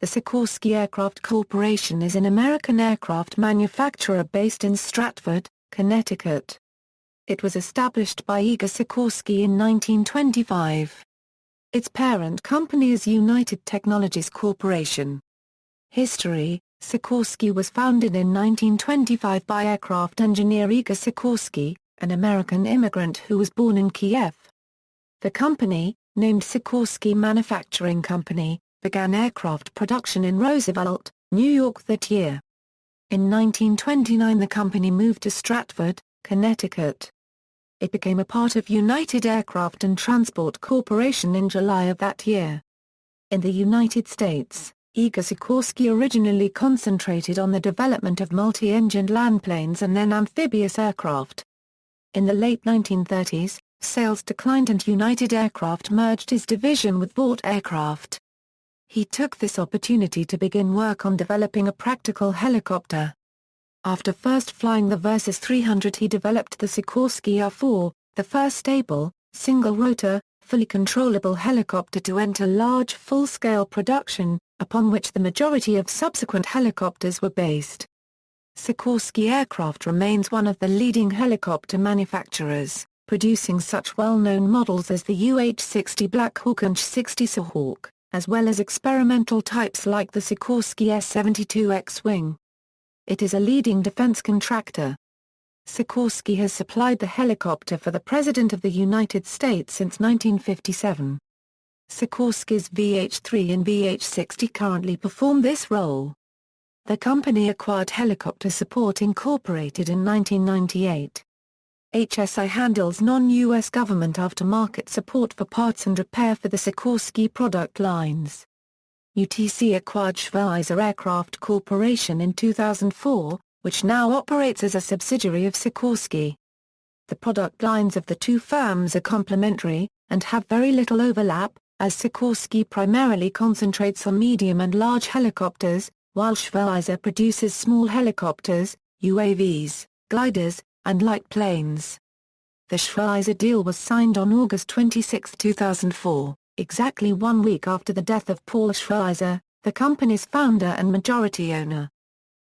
The Sikorsky Aircraft Corporation is an American aircraft manufacturer based in Stratford, Connecticut. It was established by Igor Sikorsky in 1925. Its parent company is United Technologies Corporation. History: Sikorsky was founded in 1925 by aircraft engineer Igor Sikorsky, an American immigrant who was born in Kiev. The company, named Sikorsky Manufacturing Company, began aircraft production in Roosevelt, New York that year. In 1929 the company moved to Stratford, Connecticut. It became a part of United Aircraft and Transport Corporation in July of that year. In the United States, Igor Sikorsky originally concentrated on the development of multi-engined landplanes and then amphibious aircraft. In the late 1930s, sales declined and United Aircraft merged his division with Vought Aircraft. He took this opportunity to begin work on developing a practical helicopter. After first flying the Versus 300 he developed the Sikorsky R-4, the first stable, single-rotor, fully controllable helicopter to enter large full-scale production, upon which the majority of subsequent helicopters were based. Sikorsky Aircraft remains one of the leading helicopter manufacturers, producing such well-known models as the UH-60 Black Hawk and Sh-60 Seahawk, as well as experimental types like the Sikorsky S-72 X-Wing. It is a leading defense contractor. Sikorsky has supplied the helicopter for the President of the United States since 1957. Sikorsky's VH-3 and VH-60 currently perform this role. The company acquired Helicopter Support Incorporated in 1998. HSI handles non-U.S. government aftermarket support for parts and repair for the Sikorsky product lines. UTC acquired Sikorsky Aircraft Corporation in 2004, which now operates as a subsidiary of Sikorsky. The product lines of the two firms are complementary, and have very little overlap, as Sikorsky primarily concentrates on medium and large helicopters, while Sikorsky produces small helicopters, UAVs, gliders, and light planes. The Sikorsky deal was signed on August 26, 2004, exactly 1 week after the death of Paul Sikorsky, the company's founder and majority owner.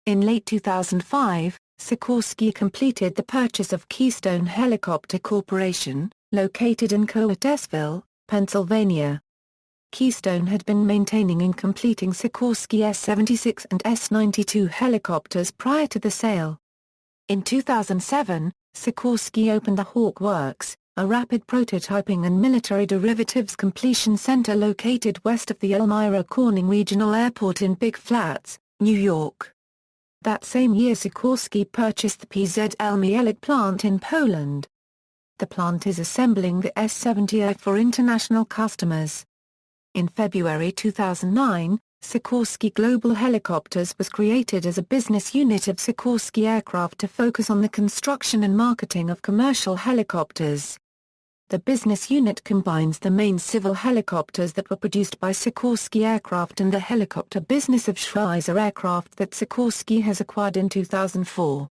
In late 2005, Sikorsky completed the purchase of Keystone Helicopter Corporation, located in Coatesville, Pennsylvania. Keystone had been maintaining and completing Sikorsky S-76 and S-92 helicopters prior to the sale. In 2007, Sikorsky opened the Hawk Works, a rapid prototyping and military derivatives completion center located west of the Elmira Corning Regional Airport in Big Flats, New York. That same year Sikorsky purchased the PZ Mielec plant in Poland. The plant is assembling the S-70 for international customers. In February 2009, Sikorsky Global Helicopters was created as a business unit of Sikorsky Aircraft to focus on the construction and marketing of commercial helicopters. The business unit combines the main civil helicopters that were produced by Sikorsky Aircraft and the helicopter business of Sikorsky Aircraft that Sikorsky has acquired in 2004.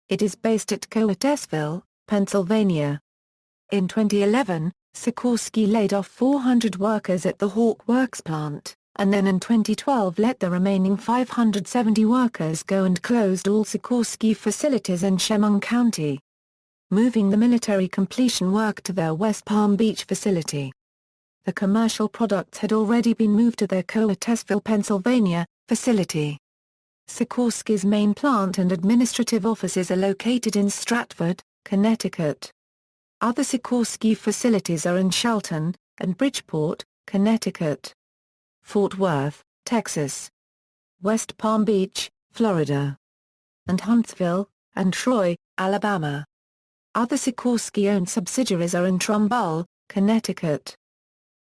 It is based at Coatesville, Pennsylvania. In 2011, Sikorsky laid off 400 workers at the Hawk Works plant, and then in 2012 let the remaining 570 workers go and closed all Sikorsky facilities in Chemung County, moving the military completion work to their West Palm Beach facility. The commercial products had already been moved to their Coatesville, Pennsylvania, facility. Sikorsky's main plant and administrative offices are located in Stratford, Connecticut. Other Sikorsky facilities are in Shelton, and Bridgeport, Connecticut. Fort Worth, Texas. West Palm Beach, Florida. And Huntsville, and Troy, Alabama. Other Sikorsky-owned subsidiaries are in Trumbull, Connecticut.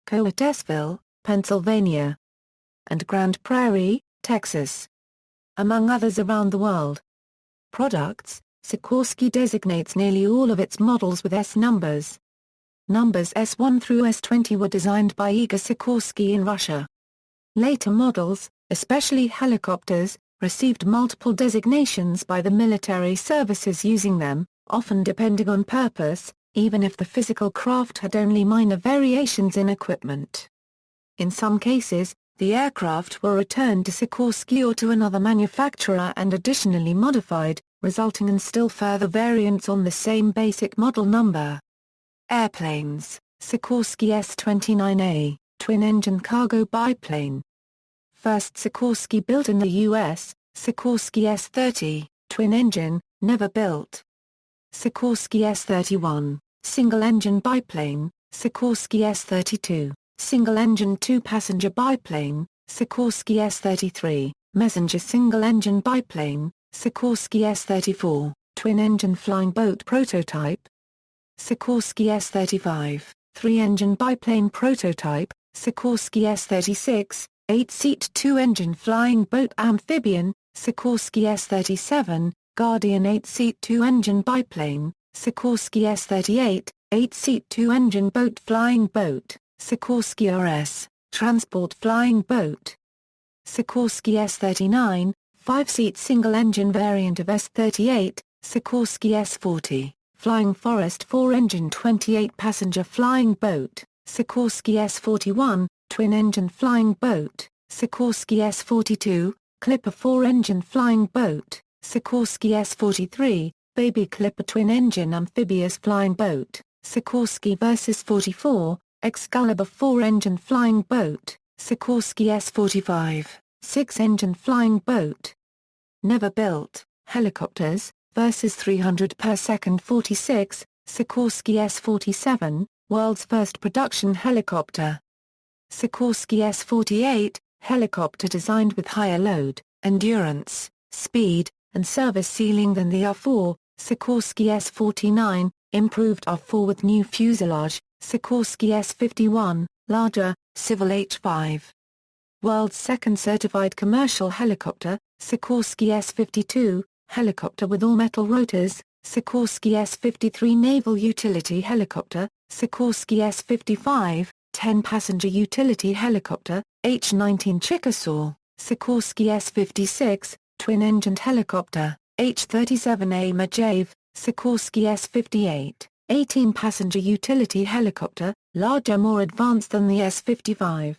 Coatesville, Pennsylvania. And Grand Prairie, Texas. Among others around the world. Products: Sikorsky designates nearly all of its models with S numbers. Numbers S1 through S20 were designed by Igor Sikorsky in Russia. Later models, especially helicopters, received multiple designations by the military services using them, often depending on purpose, even if the physical craft had only minor variations in equipment. In some cases, the aircraft were returned to Sikorsky or to another manufacturer and additionally modified, resulting in still further variants on the same basic model number. Airplanes: Sikorsky S-29A, twin-engine cargo biplane. First Sikorsky built in the U.S., Sikorsky S-30, twin-engine, never built. Sikorsky S-31, single-engine biplane, Sikorsky S-32, single-engine two-passenger biplane, Sikorsky S-33, messenger single-engine biplane, Sikorsky S-34, twin-engine flying boat prototype. Sikorsky S-35, three-engine biplane prototype, Sikorsky S-36, eight-seat two-engine flying boat amphibian, Sikorsky S-37, Guardian eight-seat two-engine biplane, Sikorsky S-38, eight-seat two-engine boat flying boat, Sikorsky RS, transport flying boat. Sikorsky S-39, five-seat single-engine variant of S-38, Sikorsky S-40, flying forest four-engine 28-passenger flying boat, Sikorsky S-41, twin-engine flying boat, Sikorsky S-42, Clipper four-engine flying boat, Sikorsky S-43, Baby Clipper twin-engine amphibious flying boat, Sikorsky vs 44, Excalibur four-engine flying boat, Sikorsky S-45, six-engine flying boat. Never built, helicopters, vs 300 per second 46, Sikorsky S-47, world's first production helicopter. Sikorsky S-48, helicopter designed with higher load, endurance, speed, and service ceiling than the R-4, Sikorsky S-49, improved R-4 with new fuselage, Sikorsky S-51, larger, civil H-5. World's second certified commercial helicopter, Sikorsky S-52, helicopter with all-metal rotors, Sikorsky S-53 naval utility helicopter, Sikorsky S-55, 10-passenger utility helicopter, H-19 Chickasaw, Sikorsky S-56, twin-engined helicopter, H-37A Majave, Sikorsky S-58, 18-passenger utility helicopter, larger more advanced than the S-55.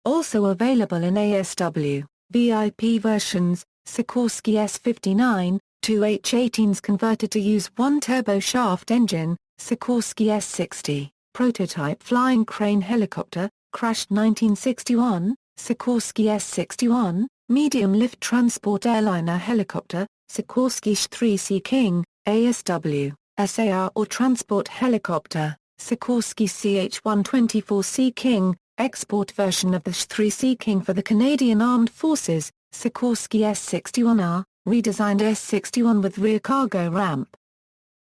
Also available in ASW, VIP versions, Sikorsky S-59, two H-18s converted to use one turboshaft engine, Sikorsky S-60, prototype flying crane helicopter, crashed 1961, Sikorsky S-61, medium-lift transport airliner helicopter, Sikorsky Sh-3 Sea King, ASW, SAR or transport helicopter, Sikorsky CH-124 Sea King, export version of the Sh-3 Sea King for the Canadian Armed Forces, Sikorsky S-61R, redesigned S-61 with rear cargo ramp.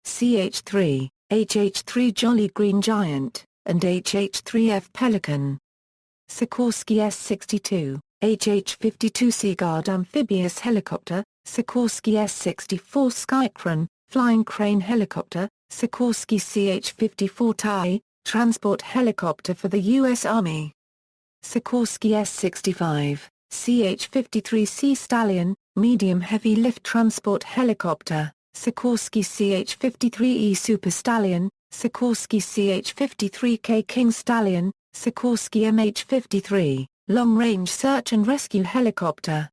CH-3, HH-3 Jolly Green Giant, and HH-3F Pelican. Sikorsky S-62, HH-52 Seaguard amphibious helicopter, Sikorsky S-64 Skycrane, flying crane helicopter, Sikorsky CH-54 TIE, transport helicopter for the U.S. Army. Sikorsky S-65, CH-53 Sea Stallion, medium heavy lift transport helicopter, Sikorsky CH-53E Super Stallion, Sikorsky CH-53K King Stallion, Sikorsky MH-53, long-range search and rescue helicopter.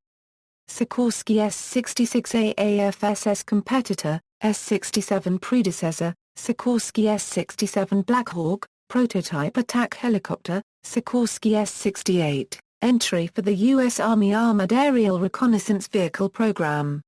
Sikorsky S-66A AFSS competitor, S-67 predecessor, Sikorsky S-67 Blackhawk, prototype attack helicopter, Sikorsky S-68, entry for the U.S. Army Armored Aerial Reconnaissance Vehicle Program.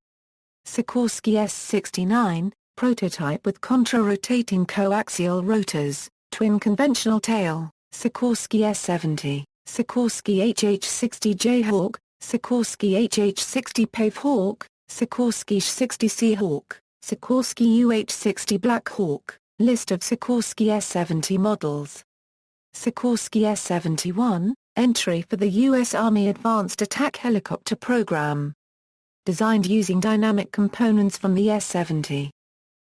Sikorsky S-69, prototype with contra-rotating coaxial rotors, twin conventional tail, Sikorsky S-70, Sikorsky HH-60 Jayhawk, Sikorsky HH-60 Pavehawk, Sikorsky Sh-60 Seahawk, Sikorsky UH-60 Blackhawk, list of Sikorsky S-70 models. Sikorsky S-71, entry for the U.S. Army Advanced Attack Helicopter Program. Designed using dynamic components from the S-70.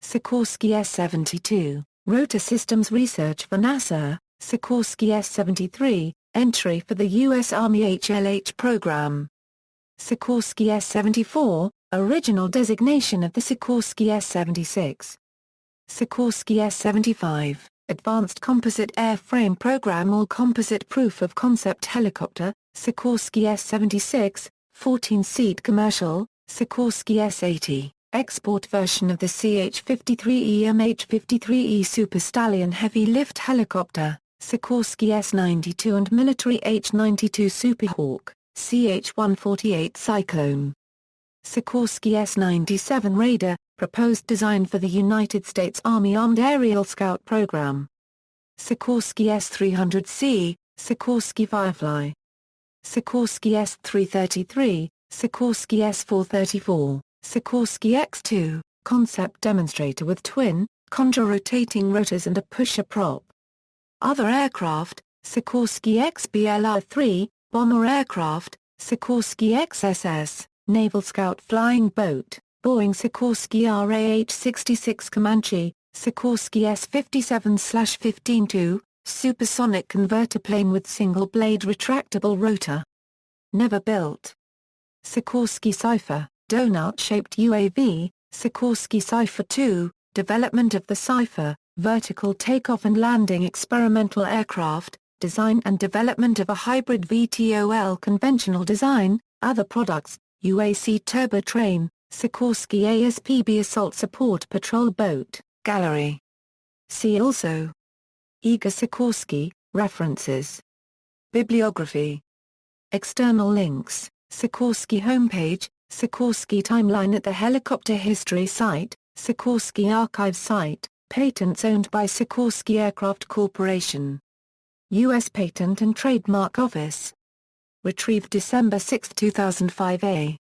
Sikorsky S-72, rotor systems research for NASA, Sikorsky S-73, entry for the U.S. Army HLH program. Sikorsky S-74, original designation of the Sikorsky S-76. Sikorsky S-75, Advanced Composite Airframe Program All Composite Proof of Concept Helicopter, Sikorsky S-76, 14-seat commercial, Sikorsky S-80, export version of the CH-53E MH-53E Super Stallion heavy lift helicopter, Sikorsky S-92 and military H-92 Super Hawk, CH-148 Cyclone. Sikorsky S-97 Raider, proposed design for the United States Army Armed Aerial Scout Program. Sikorsky S-300C, Sikorsky Firefly. Sikorsky S-333, Sikorsky S-434, Sikorsky X-2, concept demonstrator with twin, Contour rotating rotors and a pusher prop. Other aircraft, Sikorsky XBLR-3, bomber aircraft, Sikorsky XSS, Naval Scout flying boat, Boeing Sikorsky RAH-66 Comanche, Sikorsky S-57/15-2, supersonic converter plane with single-blade retractable rotor. Never built. Sikorsky Cypher, donut-shaped UAV, Sikorsky Cypher 2, development of the Cypher, vertical takeoff and landing experimental aircraft, design and development of a hybrid VTOL conventional design, other products, UAC turbo train, Sikorsky ASPB assault support patrol boat, gallery. See also Igor Sikorsky, references. Bibliography. External links, Sikorsky homepage, Sikorsky timeline at the helicopter history site, Sikorsky archive site, patents owned by Sikorsky Aircraft Corporation. U.S. Patent and Trademark Office. Retrieved December 6, 2005 A.